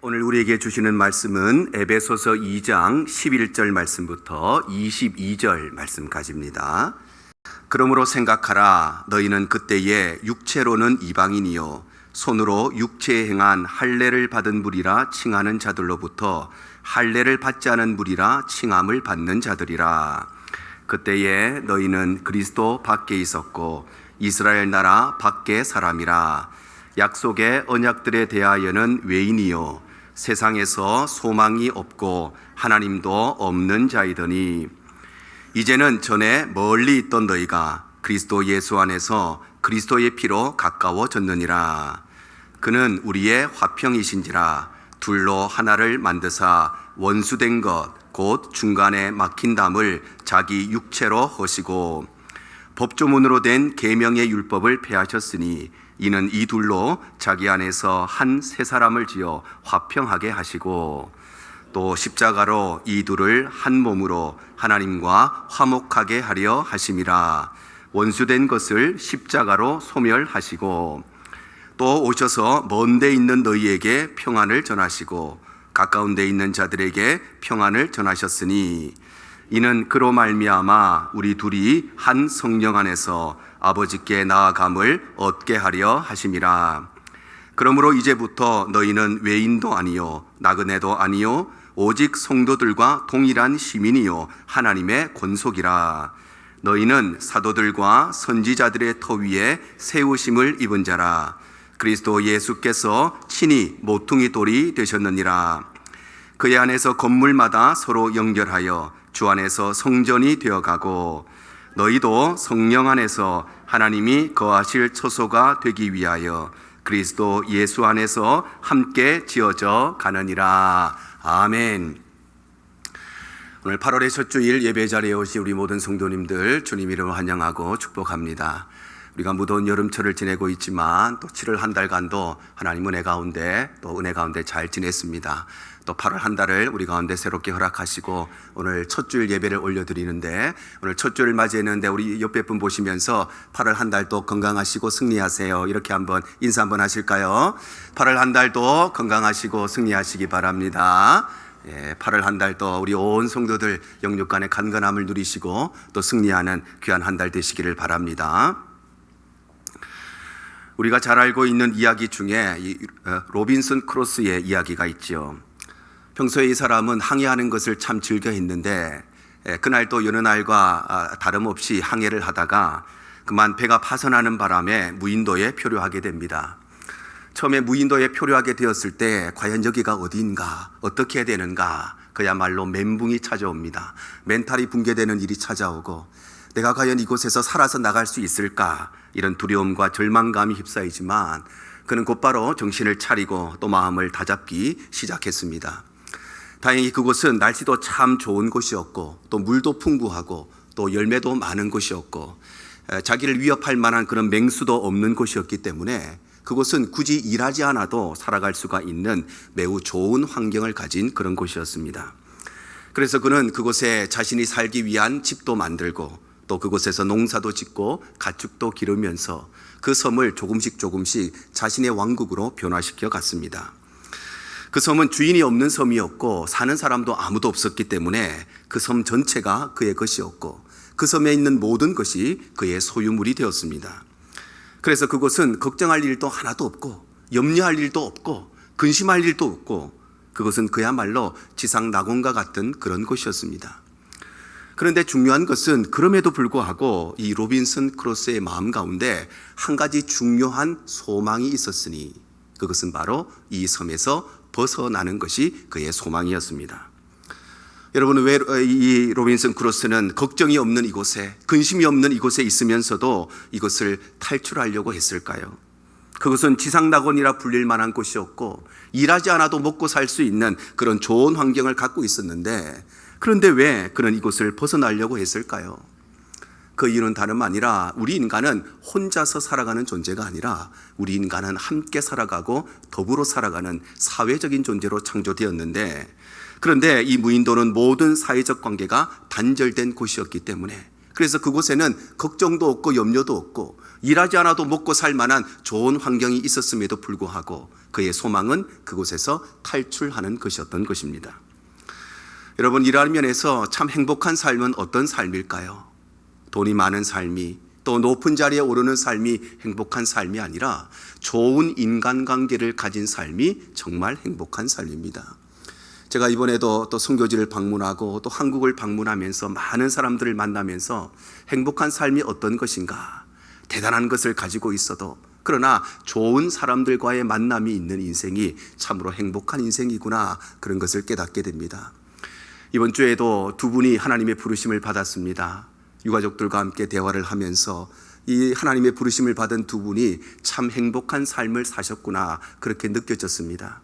오늘 우리에게 주시는 말씀은 에베소서 2장 11절 말씀부터 22절 말씀까지입니다. 그러므로 생각하라. 너희는 그때에 육체로는 이방인이요 손으로 육체에 행한 할례를 받은 무리라 칭하는 자들로부터 할례를 받지 않은 무리라 칭함을 받는 자들이라. 그때에 너희는 그리스도 밖에 있었고 이스라엘 나라 밖의 사람이라. 약속의 언약들에 대하여는 외인이요 세상에서 소망이 없고 하나님도 없는 자이더니 이제는 전에 멀리 있던 너희가 그리스도 예수 안에서 그리스도의 피로 가까워졌느니라. 그는 우리의 화평이신지라. 둘로 하나를 만드사 원수된 것 곧 중간에 막힌 담을 자기 육체로 허시고 법조문으로 된 계명의 율법을 폐하셨으니 이는 이 둘로 자기 안에서 한 새 사람을 지어 화평하게 하시고 또 십자가로 이 둘을 한 몸으로 하나님과 화목하게 하려 하심이라. 원수된 것을 십자가로 소멸하시고 또 오셔서 먼 데 있는 너희에게 평안을 전하시고 가까운 데 있는 자들에게 평안을 전하셨으니 이는 그로 말미암아 우리 둘이 한 성령 안에서 아버지께 나아감을 얻게 하려 하심이라. 그러므로 이제부터 너희는 외인도 아니요 나그네도 아니요 오직 성도들과 동일한 시민이요 하나님의 권속이라. 너희는 사도들과 선지자들의 터 위에 세우심을 입은 자라. 그리스도 예수께서 친히 모퉁이 돌이 되셨느니라. 그의 안에서 건물마다 서로 연결하여 주 안에서 성전이 되어가고 너희도 성령 안에서 하나님이 거하실 처소가 되기 위하여 그리스도 예수 안에서 함께 지어져 가느니라. 아멘. 오늘 8월의 첫 주일 예배 자리에 오신 우리 모든 성도님들 주님 이름으로 환영하고 축복합니다. 우리가 무더운 여름철을 지내고 있지만 또 7월 한 달간도 하나님 은혜 가운데 또 은혜 가운데 잘 지냈습니다. 또 8월 한 달을 우리 가운데 새롭게 허락하시고 오늘 첫 주일 예배를 올려드리는데 오늘 첫 주일을 맞이했는데 우리 옆에 분 보시면서 8월 한 달도 건강하시고 승리하세요. 이렇게 한번 인사 한번 하실까요? 8월 한 달도 건강하시고 승리하시기 바랍니다. 8월 한 달도 우리 온 성도들 영육간의 간건함을 누리시고 또 승리하는 귀한 한 달 되시기를 바랍니다. 우리가 잘 알고 있는 이야기 중에 로빈슨 크루소의 이야기가 있죠. 평소에 이 사람은 항해하는 것을 참 즐겨 했는데 그날도 여느 날과 다름없이 항해를 하다가 그만 배가 파손하는 바람에 무인도에 표류하게 됩니다. 처음에 무인도에 표류하게 되었을 때 과연 여기가 어디인가 어떻게 해야 되는가 그야말로 멘붕이 찾아옵니다. 멘탈이 붕괴되는 일이 찾아오고 내가 과연 이곳에서 살아서 나갈 수 있을까 이런 두려움과 절망감이 휩싸이지만 그는 곧바로 정신을 차리고 또 마음을 다잡기 시작했습니다. 다행히 그곳은 날씨도 참 좋은 곳이었고 또 물도 풍부하고 또 열매도 많은 곳이었고 자기를 위협할 만한 그런 맹수도 없는 곳이었기 때문에 그곳은 굳이 일하지 않아도 살아갈 수가 있는 매우 좋은 환경을 가진 그런 곳이었습니다. 그래서 그는 그곳에 자신이 살기 위한 집도 만들고 또 그곳에서 농사도 짓고 가축도 기르면서 그 섬을 조금씩 자신의 왕국으로 변화시켜 갔습니다. 그 섬은 주인이 없는 섬이었고 사는 사람도 아무도 없었기 때문에 그 섬 전체가 그의 것이었고 그 섬에 있는 모든 것이 그의 소유물이 되었습니다. 그래서 그곳은 걱정할 일도 하나도 없고 염려할 일도 없고 근심할 일도 없고 그것은 그야말로 지상 낙원과 같은 그런 곳이었습니다. 그런데 중요한 것은 그럼에도 불구하고 이 로빈슨 크루소의 마음 가운데 한 가지 중요한 소망이 있었으니 그것은 바로 이 섬에서 벗어나는 것이 그의 소망이었습니다. 여러분, 왜 이 로빈슨 크루소는 걱정이 없는 이곳에 근심이 없는 이곳에 있으면서도 이것을 탈출하려고 했을까요? 그것은 지상낙원이라 불릴 만한 곳이었고 일하지 않아도 먹고 살 수 있는 그런 좋은 환경을 갖고 있었는데 그런데 왜 그는 이곳을 벗어나려고 했을까요? 그 이유는 다름 아니라 우리 인간은 혼자서 살아가는 존재가 아니라 우리 인간은 함께 살아가고 더불어 살아가는 사회적인 존재로 창조되었는데 그런데 이 무인도는 모든 사회적 관계가 단절된 곳이었기 때문에 그래서 그곳에는 걱정도 없고 염려도 없고 일하지 않아도 먹고 살 만한 좋은 환경이 있었음에도 불구하고 그의 소망은 그곳에서 탈출하는 것이었던 것입니다. 여러분, 이러한 면에서 참 행복한 삶은 어떤 삶일까요? 돈이 많은 삶이, 또 높은 자리에 오르는 삶이 행복한 삶이 아니라 좋은 인간관계를 가진 삶이 정말 행복한 삶입니다. 제가 이번에도 또 선교지를 방문하고 또 한국을 방문하면서 많은 사람들을 만나면서 행복한 삶이 어떤 것인가, 대단한 것을 가지고 있어도 그러나 좋은 사람들과의 만남이 있는 인생이 참으로 행복한 인생이구나, 그런 것을 깨닫게 됩니다. 이번 주에도 두 분이 하나님의 부르심을 받았습니다. 유가족들과 함께 대화를 하면서 이 하나님의 부르심을 받은 두 분이 참 행복한 삶을 사셨구나, 그렇게 느껴졌습니다.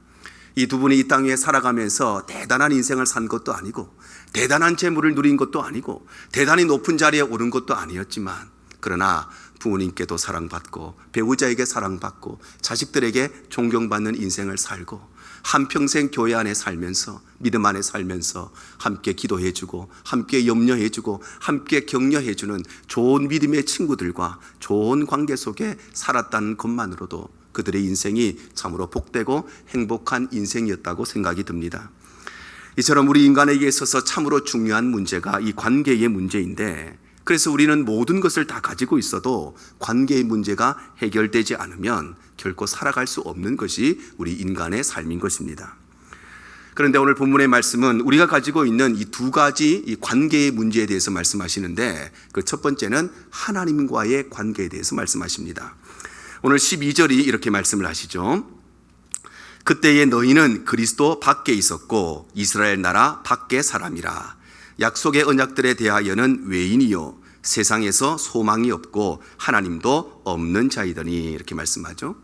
이 두 분이 이 땅 위에 살아가면서 대단한 인생을 산 것도 아니고 대단한 재물을 누린 것도 아니고 대단히 높은 자리에 오른 것도 아니었지만, 그러나 부모님께도 사랑받고 배우자에게 사랑받고 자식들에게 존경받는 인생을 살고 한평생 교회 안에 살면서 믿음 안에 살면서 함께 기도해주고 함께 염려해주고 함께 격려해주는 좋은 믿음의 친구들과 좋은 관계 속에 살았다는 것만으로도 그들의 인생이 참으로 복되고 행복한 인생이었다고 생각이 듭니다. 이처럼 우리 인간에게 있어서 참으로 중요한 문제가 이 관계의 문제인데, 그래서 우리는 모든 것을 다 가지고 있어도 관계의 문제가 해결되지 않으면 결코 살아갈 수 없는 것이 우리 인간의 삶인 것입니다. 그런데 오늘 본문의 말씀은 우리가 가지고 있는 이 두 가지 이 관계의 문제에 대해서 말씀하시는데, 그 첫 번째는 하나님과의 관계에 대해서 말씀하십니다. 오늘 12절이 이렇게 말씀을 하시죠. 그때에 너희는 그리스도 밖에 있었고 이스라엘 나라 밖의 사람이라. 약속의 언약들에 대하여는 외인이요 세상에서 소망이 없고 하나님도 없는 자이더니, 이렇게 말씀하죠.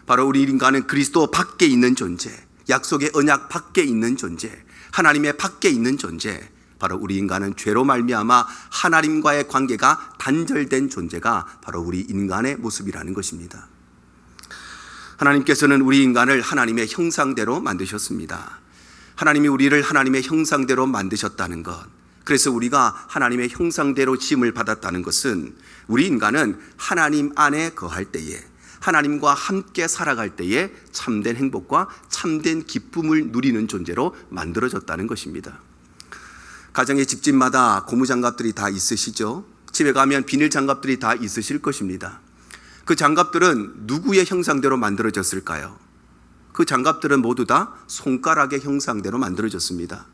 바로 우리 인간은 그리스도 밖에 있는 존재, 약속의 언약 밖에 있는 존재, 하나님의 밖에 있는 존재, 바로 우리 인간은 죄로 말미암아 하나님과의 관계가 단절된 존재가 바로 우리 인간의 모습이라는 것입니다. 하나님께서는 우리 인간을 하나님의 형상대로 만드셨습니다. 하나님이 우리를 하나님의 형상대로 만드셨다는 것, 그래서 우리가 하나님의 형상대로 지음을 받았다는 것은 우리 인간은 하나님 안에 거할 때에, 하나님과 함께 살아갈 때에 참된 행복과 참된 기쁨을 누리는 존재로 만들어졌다는 것입니다. 가정의 집집마다 고무장갑들이 다 있으시죠? 집에 가면 비닐 장갑들이 다 있으실 것입니다. 그 장갑들은 누구의 형상대로 만들어졌을까요? 그 장갑들은 모두 다 손가락의 형상대로 만들어졌습니다.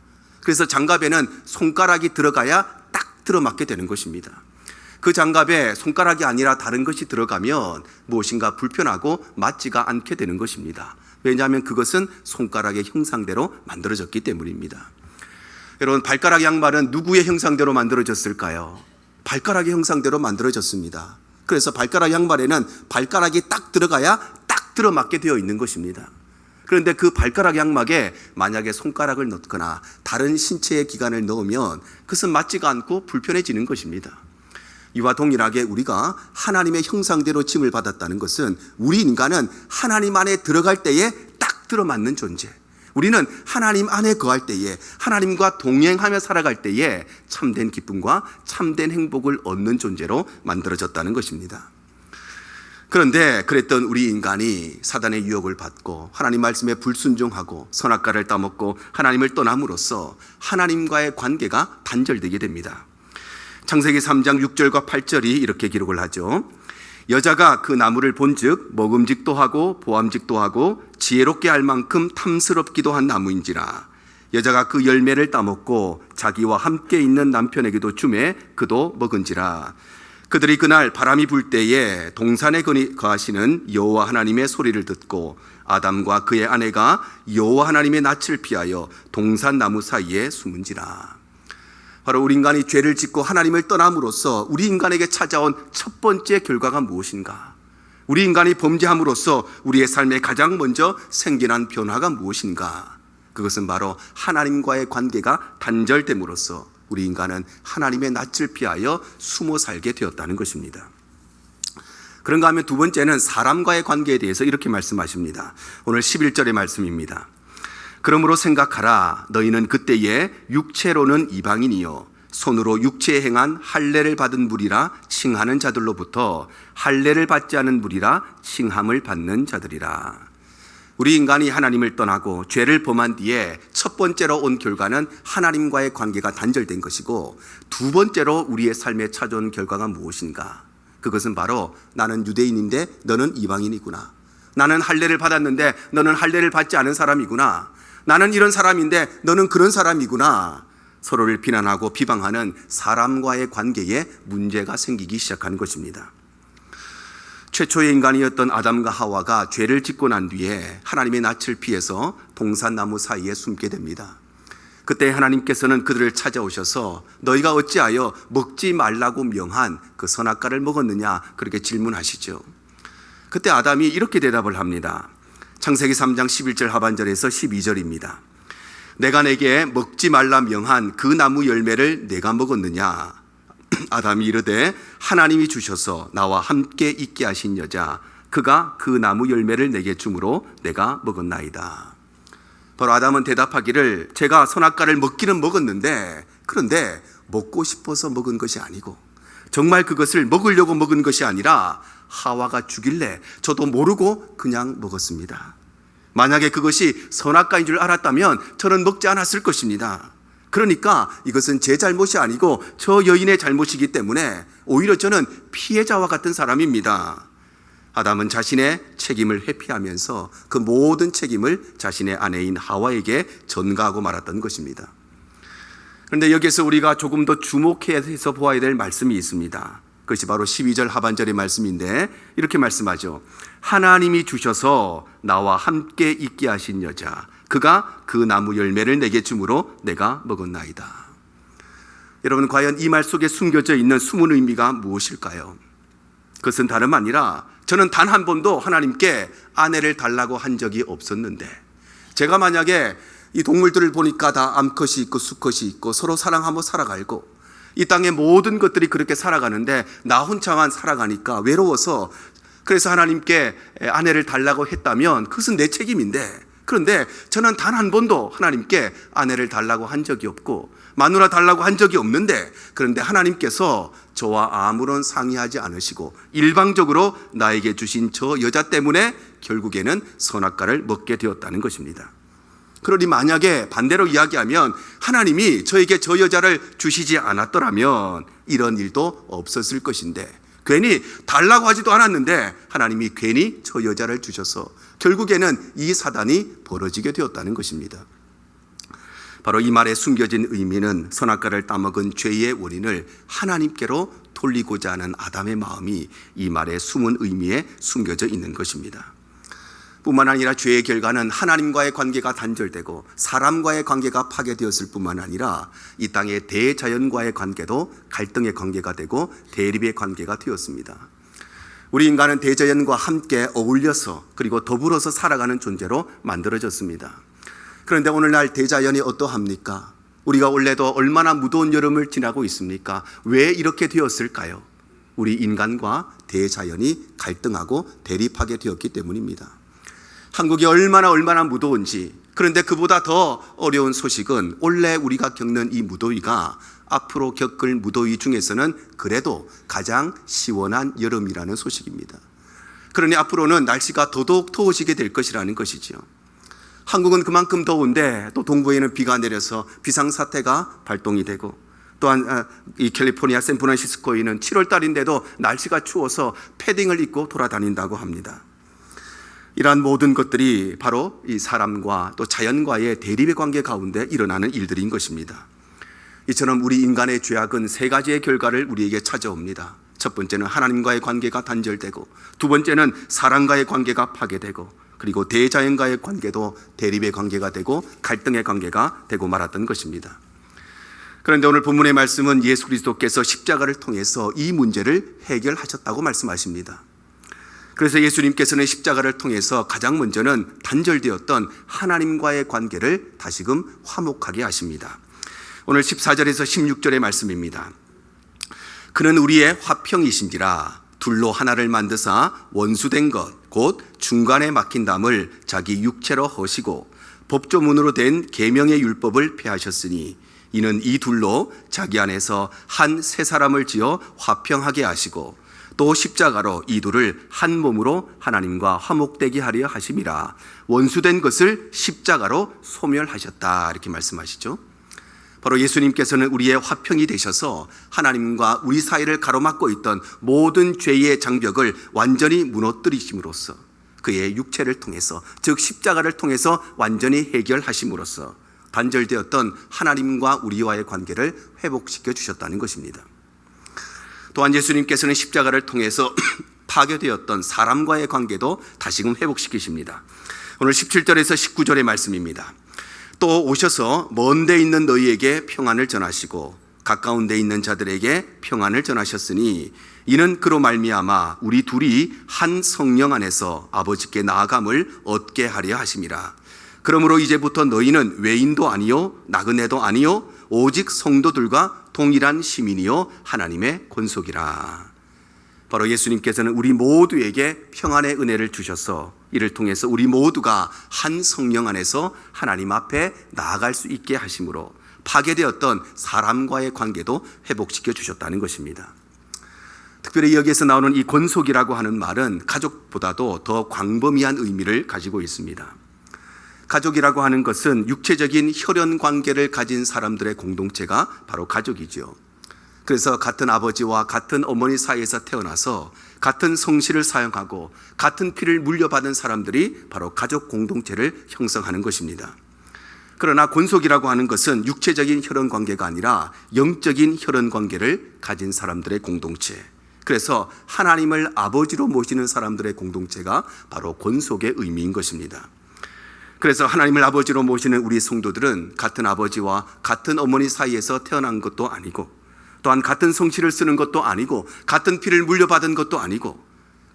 그래서 장갑에는 손가락이 들어가야 딱 들어맞게 되는 것입니다. 그 장갑에 손가락이 아니라 다른 것이 들어가면 무엇인가 불편하고 맞지가 않게 되는 것입니다. 왜냐하면 그것은 손가락의 형상대로 만들어졌기 때문입니다. 여러분, 발가락 양말은 누구의 형상대로 만들어졌을까요? 발가락의 형상대로 만들어졌습니다. 그래서 발가락 양말에는 발가락이 딱 들어가야 딱 들어맞게 되어 있는 것입니다. 그런데 그 발가락 양막에 만약에 손가락을 넣거나 다른 신체의 기관을 넣으면 그것은 맞지가 않고 불편해지는 것입니다. 이와 동일하게 우리가 하나님의 형상대로 지음을 받았다는 것은 우리 인간은 하나님 안에 들어갈 때에 딱 들어맞는 존재, 우리는 하나님 안에 거할 때에, 하나님과 동행하며 살아갈 때에 참된 기쁨과 참된 행복을 얻는 존재로 만들어졌다는 것입니다. 그런데 그랬던 우리 인간이 사단의 유혹을 받고 하나님 말씀에 불순종하고 선악과를 따먹고 하나님을 떠남으로써 하나님과의 관계가 단절되게 됩니다. 창세기 3장 6절과 8절이 이렇게 기록을 하죠. 여자가 그 나무를 본즉 먹음직도 하고 보암직도 하고 지혜롭게 할 만큼 탐스럽기도 한 나무인지라. 여자가 그 열매를 따먹고 자기와 함께 있는 남편에게도 주매 그도 먹은지라. 그들이 그날 바람이 불 때에 동산에 거하시는 여호와 하나님의 소리를 듣고 아담과 그의 아내가 여호와 하나님의 낯을 피하여 동산 나무 사이에 숨은지라. 바로 우리 인간이 죄를 짓고 하나님을 떠남으로써 우리 인간에게 찾아온 첫 번째 결과가 무엇인가? 우리 인간이 범죄함으로써 우리의 삶에 가장 먼저 생겨난 변화가 무엇인가? 그것은 바로 하나님과의 관계가 단절됨으로써 우리 인간은 하나님의 낯을 피하여 숨어 살게 되었다는 것입니다. 그런가 하면 두 번째는 사람과의 관계에 대해서 이렇게 말씀하십니다. 오늘 11절의 말씀입니다. 그러므로 생각하라. 너희는 그때에 육체로는 이방인이요 손으로 육체에 행한 할례를 받은 무리라 칭하는 자들로부터 할례를 받지 않은 무리라 칭함을 받는 자들이라. 우리 인간이 하나님을 떠나고 죄를 범한 뒤에 첫 번째로 온 결과는 하나님과의 관계가 단절된 것이고, 두 번째로 우리의 삶에 찾아온 결과가 무엇인가? 그것은 바로 나는 유대인인데 너는 이방인이구나. 나는 할례를 받았는데 너는 할례를 받지 않은 사람이구나. 나는 이런 사람인데 너는 그런 사람이구나. 서로를 비난하고 비방하는 사람과의 관계에 문제가 생기기 시작한 것입니다. 최초의 인간이었던 아담과 하와가 죄를 짓고 난 뒤에 하나님의 낯을 피해서 동산나무 사이에 숨게 됩니다. 그때 하나님께서는 그들을 찾아오셔서 너희가 어찌하여 먹지 말라고 명한 그 선악과를 먹었느냐, 그렇게 질문하시죠. 그때 아담이 이렇게 대답을 합니다. 창세기 3장 11절 하반절에서 12절입니다. 내가 내게 먹지 말라 명한 그 나무 열매를 내가 먹었느냐? 아담이 이르되 하나님이 주셔서 나와 함께 있게 하신 여자, 그가 그 나무 열매를 내게 주므로 내가 먹었나이다. 바로 아담은 대답하기를 제가 선악과를 먹기는 먹었는데, 그런데 먹고 싶어서 먹은 것이 아니고 정말 그것을 먹으려고 먹은 것이 아니라 하와가 주길래 저도 모르고 그냥 먹었습니다. 만약에 그것이 선악과인 줄 알았다면 저는 먹지 않았을 것입니다. 그러니까 이것은 제 잘못이 아니고 저 여인의 잘못이기 때문에 오히려 저는 피해자와 같은 사람입니다. 아담은 자신의 책임을 회피하면서 그 모든 책임을 자신의 아내인 하와에게 전가하고 말았던 것입니다. 그런데 여기서 우리가 조금 더 주목해서 보아야 될 말씀이 있습니다. 그것이 바로 12절 하반절의 말씀인데 이렇게 말씀하죠. 하나님이 주셔서 나와 함께 있게 하신 여자, 그가 그 나무 열매를 내게 주므로 내가 먹었나이다. 여러분, 과연 이 말 속에 숨겨져 있는 숨은 의미가 무엇일까요? 그것은 다름 아니라 저는 단 한 번도 하나님께 아내를 달라고 한 적이 없었는데, 제가 만약에 이 동물들을 보니까 다 암컷이 있고 수컷이 있고 서로 사랑하며 살아가고 이 땅의 모든 것들이 그렇게 살아가는데 나 혼자만 살아가니까 외로워서 그래서 하나님께 아내를 달라고 했다면 그것은 내 책임인데, 그런데 저는 단 한 번도 하나님께 아내를 달라고 한 적이 없고 마누라 달라고 한 적이 없는데, 그런데 하나님께서 저와 아무런 상의하지 않으시고 일방적으로 나에게 주신 저 여자 때문에 결국에는 선악과를 먹게 되었다는 것입니다. 그러니 만약에 반대로 이야기하면 하나님이 저에게 저 여자를 주시지 않았더라면 이런 일도 없었을 것인데, 괜히 달라고 하지도 않았는데 하나님이 괜히 저 여자를 주셔서 결국에는 이 사단이 벌어지게 되었다는 것입니다. 바로 이 말에 숨겨진 의미는 선악과를 따먹은 죄의 원인을 하나님께로 돌리고자 하는 아담의 마음이 이 말의 숨은 의미에 숨겨져 있는 것입니다. 뿐만 아니라 죄의 결과는 하나님과의 관계가 단절되고 사람과의 관계가 파괴되었을 뿐만 아니라 이 땅의 대자연과의 관계도 갈등의 관계가 되고 대립의 관계가 되었습니다. 우리 인간은 대자연과 함께 어울려서 그리고 더불어서 살아가는 존재로 만들어졌습니다. 그런데 오늘날 대자연이 어떠합니까? 우리가 원래도 얼마나 무더운 여름을 지나고 있습니까? 왜 이렇게 되었을까요? 우리 인간과 대자연이 갈등하고 대립하게 되었기 때문입니다. 한국이 얼마나 무더운지, 그런데 그보다 더 어려운 소식은 원래 우리가 겪는 이 무더위가 앞으로 겪을 무더위 중에서는 그래도 가장 시원한 여름이라는 소식입니다. 그러니 앞으로는 날씨가 더더욱 더워지게 될 것이라는 것이죠. 한국은 그만큼 더운데 또 동부에는 비가 내려서 비상사태가 발동이 되고, 또한 이 캘리포니아 샌프란시스코에는 7월 달인데도 날씨가 추워서 패딩을 입고 돌아다닌다고 합니다. 이러한 모든 것들이 바로 이 사람과 또 자연과의 대립의 관계 가운데 일어나는 일들인 것입니다. 이처럼 우리 인간의 죄악은 세 가지의 결과를 우리에게 찾아옵니다. 첫 번째는 하나님과의 관계가 단절되고, 두 번째는 사람과의 관계가 파괴되고, 그리고 대자연과의 관계도 대립의 관계가 되고 갈등의 관계가 되고 말았던 것입니다. 그런데 오늘 본문의 말씀은 예수 그리스도께서 십자가를 통해서 이 문제를 해결하셨다고 말씀하십니다. 그래서 예수님께서는 십자가를 통해서 가장 먼저는 단절되었던 하나님과의 관계를 다시금 화목하게 하십니다. 오늘 14절에서 16절의 말씀입니다. 그는 우리의 화평이신지라 둘로 하나를 만드사 원수된 것 곧 중간에 막힌 담을 자기 육체로 허시고 법조문으로 된 계명의 율법을 폐하셨으니 이는 이 둘로 자기 안에서 한 새 사람을 지어 화평하게 하시고 또 십자가로 이 둘을 한 몸으로 하나님과 화목되게 하려 하심이라. 원수된 것을 십자가로 소멸하셨다. 이렇게 말씀하시죠. 바로 예수님께서는 우리의 화평이 되셔서 하나님과 우리 사이를 가로막고 있던 모든 죄의 장벽을 완전히 무너뜨리심으로써 그의 육체를 통해서, 즉 십자가를 통해서 완전히 해결하심으로써 단절되었던 하나님과 우리와의 관계를 회복시켜 주셨다는 것입니다. 또한 예수님께서는 십자가를 통해서 파괴되었던 사람과의 관계도 다시금 회복시키십니다. 오늘 17절에서 19절의 말씀입니다. 또 오셔서 먼 데 있는 너희에게 평안을 전하시고 가까운 데 있는 자들에게 평안을 전하셨으니 이는 그로 말미암아 우리 둘이 한 성령 안에서 아버지께 나아감을 얻게 하려 하심이라. 그러므로 이제부터 너희는 외인도 아니요 나그네도 아니요 오직 성도들과 동일한 시민이요 하나님의 권속이라. 바로 예수님께서는 우리 모두에게 평안의 은혜를 주셔서 이를 통해서 우리 모두가 한 성령 안에서 하나님 앞에 나아갈 수 있게 하심으로 파괴되었던 사람과의 관계도 회복시켜 주셨다는 것입니다. 특별히 여기에서 나오는 이 권속이라고 하는 말은 가족보다도 더 광범위한 의미를 가지고 있습니다. 가족이라고 하는 것은 육체적인 혈연 관계를 가진 사람들의 공동체가 바로 가족이죠. 그래서 같은 아버지와 같은 어머니 사이에서 태어나서 같은 성씨를 사용하고 같은 피를 물려받은 사람들이 바로 가족 공동체를 형성하는 것입니다. 그러나 권속이라고 하는 것은 육체적인 혈연 관계가 아니라 영적인 혈연 관계를 가진 사람들의 공동체, 그래서 하나님을 아버지로 모시는 사람들의 공동체가 바로 권속의 의미인 것입니다. 그래서 하나님을 아버지로 모시는 우리 성도들은 같은 아버지와 같은 어머니 사이에서 태어난 것도 아니고 또한 같은 성씨를 쓰는 것도 아니고 같은 피를 물려받은 것도 아니고,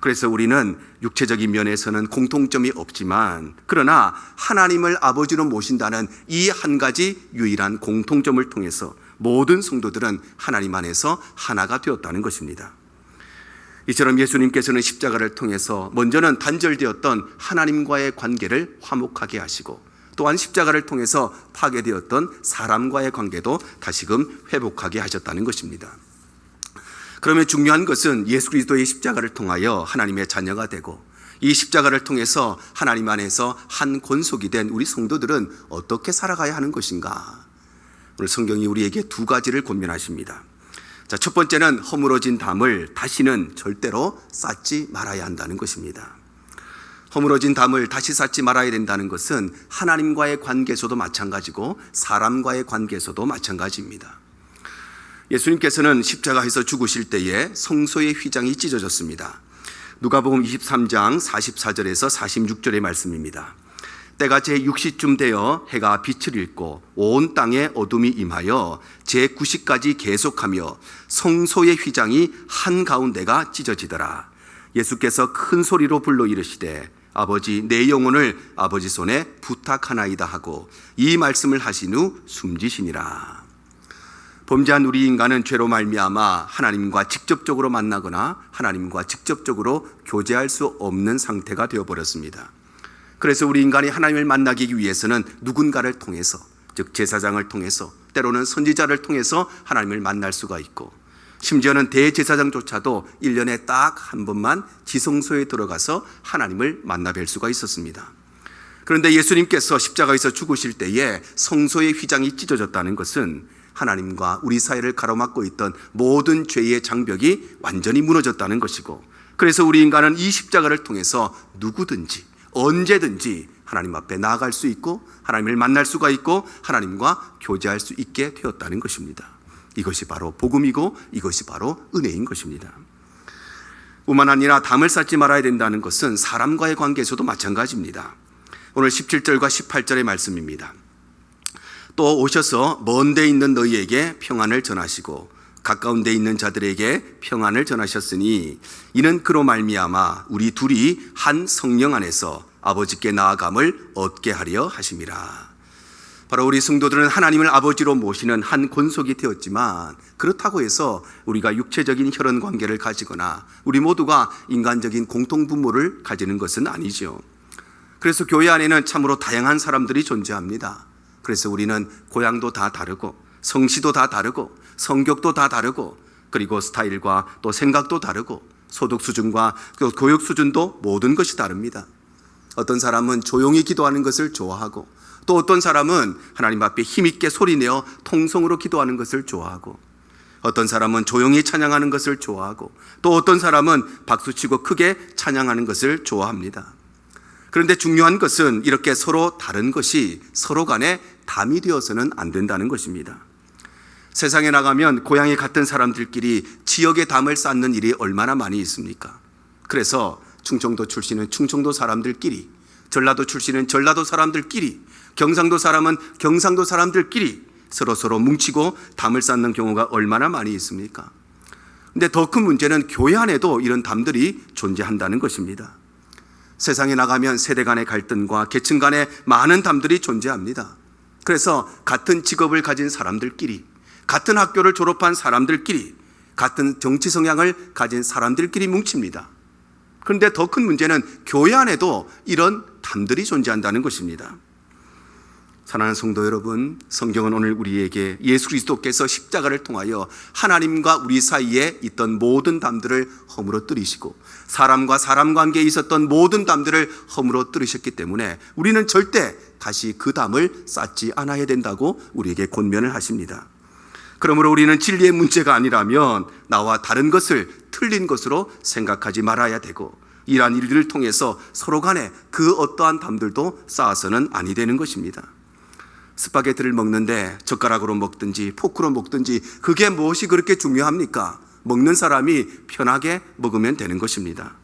그래서 우리는 육체적인 면에서는 공통점이 없지만 그러나 하나님을 아버지로 모신다는 이 한 가지 유일한 공통점을 통해서 모든 성도들은 하나님 안에서 하나가 되었다는 것입니다. 이처럼 예수님께서는 십자가를 통해서 먼저는 단절되었던 하나님과의 관계를 화목하게 하시고 또한 십자가를 통해서 파괴되었던 사람과의 관계도 다시금 회복하게 하셨다는 것입니다. 그러면 중요한 것은 예수 그리스도의 십자가를 통하여 하나님의 자녀가 되고 이 십자가를 통해서 하나님 안에서 한 권속이 된 우리 성도들은 어떻게 살아가야 하는 것인가? 오늘 성경이 우리에게 두 가지를 권면하십니다. 자, 첫 번째는 허물어진 담을 다시는 절대로 쌓지 말아야 한다는 것입니다. 허물어진 담을 다시 쌓지 말아야 된다는 것은 하나님과의 관계에서도 마찬가지고 사람과의 관계에서도 마찬가지입니다. 예수님께서는 십자가에서 죽으실 때에 성소의 휘장이 찢어졌습니다. 누가복음 23장 44절에서 46절의 말씀입니다. 때가 제6시쯤 되어 해가 빛을 잃고 온 땅에 어둠이 임하여 제9시까지 계속하며 성소의 휘장이 한가운데가 찢어지더라. 예수께서 큰 소리로 불러 이르시되 아버지 내 영혼을 아버지 손에 부탁하나이다 하고 이 말씀을 하신 후 숨지시니라. 범죄한 우리 인간은 죄로 말미암아 하나님과 직접적으로 만나거나 하나님과 직접적으로 교제할 수 없는 상태가 되어버렸습니다. 그래서 우리 인간이 하나님을 만나기 위해서는 누군가를 통해서, 즉 제사장을 통해서, 때로는 선지자를 통해서 하나님을 만날 수가 있고, 심지어는 대제사장조차도 1년에 딱 한 번만 지성소에 들어가서 하나님을 만나 뵐 수가 있었습니다. 그런데 예수님께서 십자가에서 죽으실 때에 성소의 휘장이 찢어졌다는 것은 하나님과 우리 사이를 가로막고 있던 모든 죄의 장벽이 완전히 무너졌다는 것이고, 그래서 우리 인간은 이 십자가를 통해서 누구든지 언제든지 하나님 앞에 나아갈 수 있고 하나님을 만날 수가 있고 하나님과 교제할 수 있게 되었다는 것입니다. 이것이 바로 복음이고 이것이 바로 은혜인 것입니다. 뿐만 아니라 담을 쌓지 말아야 된다는 것은 사람과의 관계에서도 마찬가지입니다. 오늘 17절과 18절의 말씀입니다. 또 오셔서 먼 데 있는 너희에게 평안을 전하시고 가까운 데 있는 자들에게 평안을 전하셨으니 이는 그로 말미암아 우리 둘이 한 성령 안에서 아버지께 나아감을 얻게 하려 하심이라. 바로 우리 성도들은 하나님을 아버지로 모시는 한 권속이 되었지만 그렇다고 해서 우리가 육체적인 혈연 관계를 가지거나 우리 모두가 인간적인 공통분모를 가지는 것은 아니죠. 그래서 교회 안에는 참으로 다양한 사람들이 존재합니다. 그래서 우리는 고향도 다 다르고 성씨도 다 다르고 성격도 다 다르고 그리고 스타일과 또 생각도 다르고 소득 수준과 또 교육 수준도 모든 것이 다릅니다. 어떤 사람은 조용히 기도하는 것을 좋아하고 또 어떤 사람은 하나님 앞에 힘있게 소리내어 통성으로 기도하는 것을 좋아하고 어떤 사람은 조용히 찬양하는 것을 좋아하고 또 어떤 사람은 박수치고 크게 찬양하는 것을 좋아합니다. 그런데 중요한 것은 이렇게 서로 다른 것이 서로 간에 담이 되어서는 안 된다는 것입니다. 세상에 나가면 고향이 같은 사람들끼리 지역의 담을 쌓는 일이 얼마나 많이 있습니까? 그래서 충청도 출신은 충청도 사람들끼리, 전라도 출신은 전라도 사람들끼리, 경상도 사람은 경상도 사람들끼리 서로 뭉치고 담을 쌓는 경우가 얼마나 많이 있습니까? 그런데 더 큰 문제는 교회 안에도 이런 담들이 존재한다는 것입니다. 세상에 나가면 세대 간의 갈등과 계층 간의 많은 담들이 존재합니다. 그래서 같은 직업을 가진 사람들끼리, 같은 학교를 졸업한 사람들끼리, 같은 정치 성향을 가진 사람들끼리 뭉칩니다. 그런데 더 큰 문제는 교회 안에도 이런 담들이 존재한다는 것입니다. 사랑하는 성도 여러분, 성경은 오늘 우리에게 예수 그리스도께서 십자가를 통하여 하나님과 우리 사이에 있던 모든 담들을 허물어뜨리시고 사람과 사람 관계에 있었던 모든 담들을 허물어뜨리셨기 때문에 우리는 절대 다시 그 담을 쌓지 않아야 된다고 우리에게 권면을 하십니다. 그러므로 우리는 진리의 문제가 아니라면 나와 다른 것을 틀린 것으로 생각하지 말아야 되고 이러한 일들을 통해서 서로 간에 그 어떠한 담들도 쌓아서는 아니 되는 것입니다. 스파게티를 먹는데 젓가락으로 먹든지 포크로 먹든지 그게 무엇이 그렇게 중요합니까? 먹는 사람이 편하게 먹으면 되는 것입니다.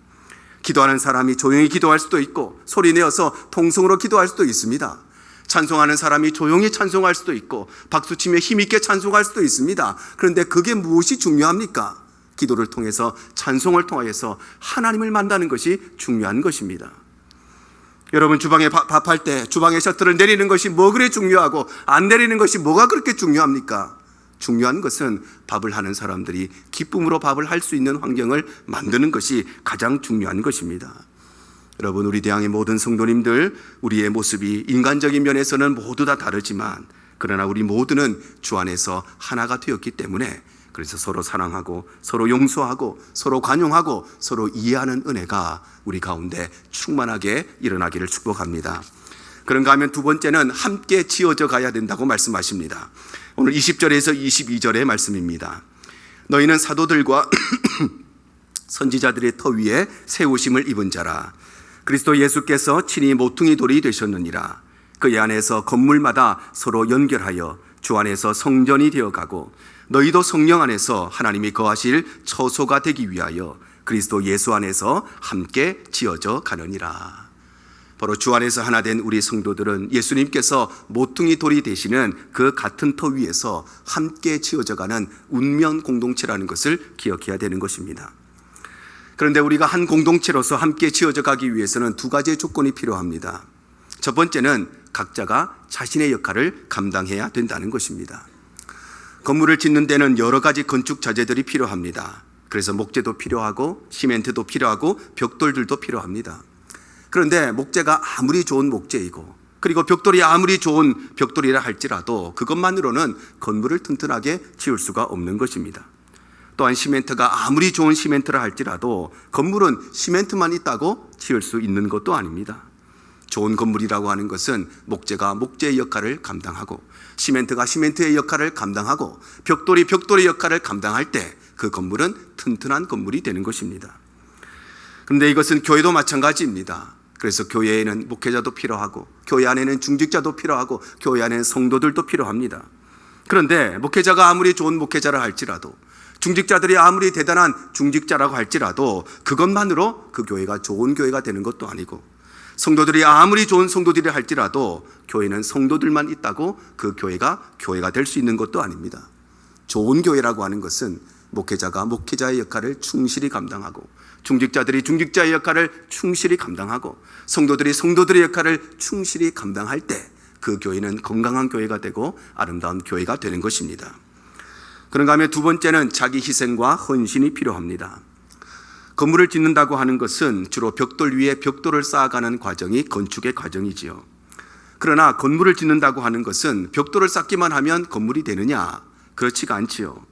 기도하는 사람이 조용히 기도할 수도 있고 소리내어서 통성으로 기도할 수도 있습니다. 찬송하는 사람이 조용히 찬송할 수도 있고 박수치며 힘있게 찬송할 수도 있습니다. 그런데 그게 무엇이 중요합니까? 기도를 통해서 찬송을 통하여서 하나님을 만나는 것이 중요한 것입니다. 여러분 주방에 밥할 때 주방에 셔터를 내리는 것이 뭐 그래 중요하고 안 내리는 것이 뭐가 그렇게 중요합니까? 중요한 것은 밥을 하는 사람들이 기쁨으로 밥을 할 수 있는 환경을 만드는 것이 가장 중요한 것입니다. 여러분 우리 대항의 모든 성도님들 우리의 모습이 인간적인 면에서는 모두 다 다르지만 그러나 우리 모두는 주 안에서 하나가 되었기 때문에 그래서 서로 사랑하고 서로 용서하고 서로 관용하고 서로 이해하는 은혜가 우리 가운데 충만하게 일어나기를 축복합니다. 그런가 하면 두 번째는 함께 지어져 가야 된다고 말씀하십니다. 오늘 20절에서 22절의 말씀입니다. 너희는 사도들과 선지자들의 터 위에 세우심을 입은 자라. 그리스도 예수께서 친히 모퉁이 돌이 되셨느니라. 그의 안에서 건물마다 서로 연결하여 주 안에서 성전이 되어가고 너희도 성령 안에서 하나님이 거하실 처소가 되기 위하여 그리스도 예수 안에서 함께 지어져 가느니라. 바로 주 안에서 하나 된 우리 성도들은 예수님께서 모퉁이 돌이 되시는 그 같은 터 위에서 함께 지어져 가는 운명 공동체라는 것을 기억해야 되는 것입니다. 그런데 우리가 한 공동체로서 함께 지어져 가기 위해서는 두 가지의 조건이 필요합니다. 첫 번째는 각자가 자신의 역할을 감당해야 된다는 것입니다. 건물을 짓는 데는 여러 가지 건축 자재들이 필요합니다. 그래서 목재도 필요하고 시멘트도 필요하고 벽돌들도 필요합니다. 그런데 목재가 아무리 좋은 목재이고 그리고 벽돌이 아무리 좋은 벽돌이라 할지라도 그것만으로는 건물을 튼튼하게 지을 수가 없는 것입니다. 또한 시멘트가 아무리 좋은 시멘트라 할지라도 건물은 시멘트만 있다고 지을 수 있는 것도 아닙니다. 좋은 건물이라고 하는 것은 목재가 목재의 역할을 감당하고 시멘트가 시멘트의 역할을 감당하고 벽돌이 벽돌의 역할을 감당할 때 그 건물은 튼튼한 건물이 되는 것입니다. 그런데 이것은 교회도 마찬가지입니다. 그래서 교회에는 목회자도 필요하고 교회 안에는 중직자도 필요하고 교회 안에는 성도들도 필요합니다. 그런데 목회자가 아무리 좋은 목회자라 할지라도 중직자들이 아무리 대단한 중직자라고 할지라도 그것만으로 그 교회가 좋은 교회가 되는 것도 아니고 성도들이 아무리 좋은 성도들이 할지라도 교회는 성도들만 있다고 그 교회가 될 수 있는 것도 아닙니다. 좋은 교회라고 하는 것은 목회자가 목회자의 역할을 충실히 감당하고 중직자들이 중직자의 역할을 충실히 감당하고 성도들이 성도들의 역할을 충실히 감당할 때 그 교회는 건강한 교회가 되고 아름다운 교회가 되는 것입니다. 그런가 하면 두 번째는 자기 희생과 헌신이 필요합니다. 건물을 짓는다고 하는 것은 주로 벽돌 위에 벽돌을 쌓아가는 과정이 건축의 과정이지요. 그러나 건물을 짓는다고 하는 것은 벽돌을 쌓기만 하면 건물이 되느냐? 그렇지가 않지요.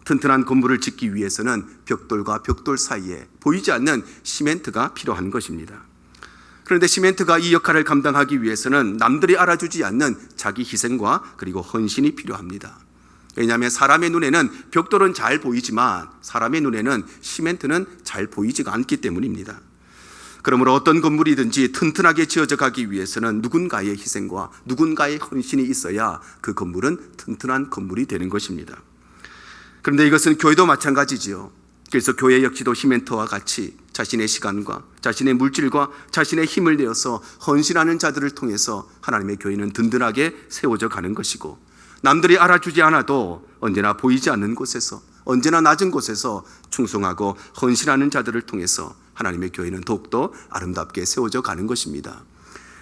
튼튼한 건물을 짓기 위해서는 벽돌과 벽돌 사이에 보이지 않는 시멘트가 필요한 것입니다. 그런데 시멘트가 이 역할을 감당하기 위해서는 남들이 알아주지 않는 자기 희생과 그리고 헌신이 필요합니다. 왜냐하면 사람의 눈에는 벽돌은 잘 보이지만 사람의 눈에는 시멘트는 잘 보이지가 않기 때문입니다. 그러므로 어떤 건물이든지 튼튼하게 지어져 가기 위해서는 누군가의 희생과 누군가의 헌신이 있어야 그 건물은 튼튼한 건물이 되는 것입니다. 그런데 이것은 교회도 마찬가지지요. 그래서 교회 역시도 시멘트와 같이 자신의 시간과 자신의 물질과 자신의 힘을 내어서 헌신하는 자들을 통해서 하나님의 교회는 든든하게 세워져 가는 것이고, 남들이 알아주지 않아도 언제나 보이지 않는 곳에서, 언제나 낮은 곳에서 충성하고 헌신하는 자들을 통해서 하나님의 교회는 더욱더 아름답게 세워져 가는 것입니다.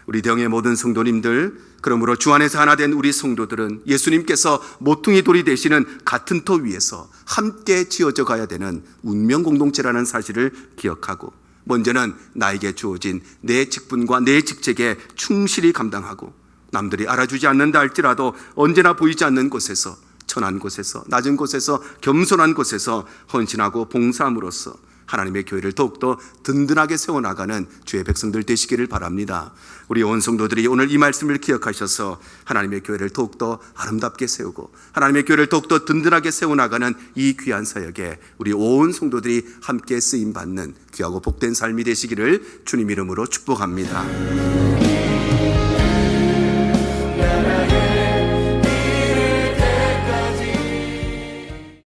우리 대형의 모든 성도님들, 그러므로 주 안에서 하나 된 우리 성도들은 예수님께서 모퉁이 돌이 되시는 같은 터 위에서 함께 지어져 가야 되는 운명 공동체라는 사실을 기억하고, 먼저는 나에게 주어진 내 직분과 내 직책에 충실히 감당하고, 남들이 알아주지 않는다 할지라도 언제나 보이지 않는 곳에서, 천한 곳에서, 낮은 곳에서, 겸손한 곳에서 헌신하고 봉사함으로써 하나님의 교회를 더욱더 든든하게 세워나가는 주의 백성들 되시기를 바랍니다. 우리 온 성도들이 오늘 이 말씀을 기억하셔서 하나님의 교회를 더욱더 아름답게 세우고 하나님의 교회를 더욱더 든든하게 세워나가는 이 귀한 사역에 우리 온 성도들이 함께 쓰임받는 귀하고 복된 삶이 되시기를 주님 이름으로 축복합니다.